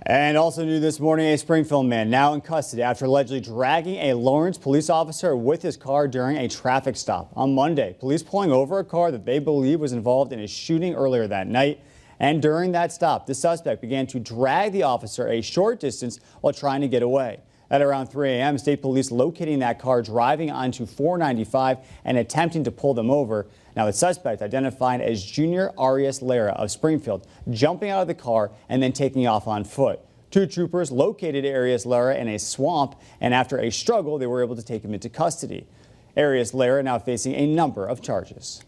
And also new this morning, a Springfield man now in custody after allegedly dragging a Lawrence police officer with his car during a traffic stop. On Monday, police pulling over a car that they believe was involved in a shooting earlier that night. And during that stop, the suspect began to drag the officer a short distance while trying to get away. At around 3 a.m., state police locating that car driving onto 495 and attempting to pull them over. Now, the suspect, identified as Junior Arias Lara of Springfield, jumping out of the car and then taking off on foot. Two troopers located Arias Lara in a swamp, and after a struggle, they were able to take him into custody. Arias Lara now facing a number of charges.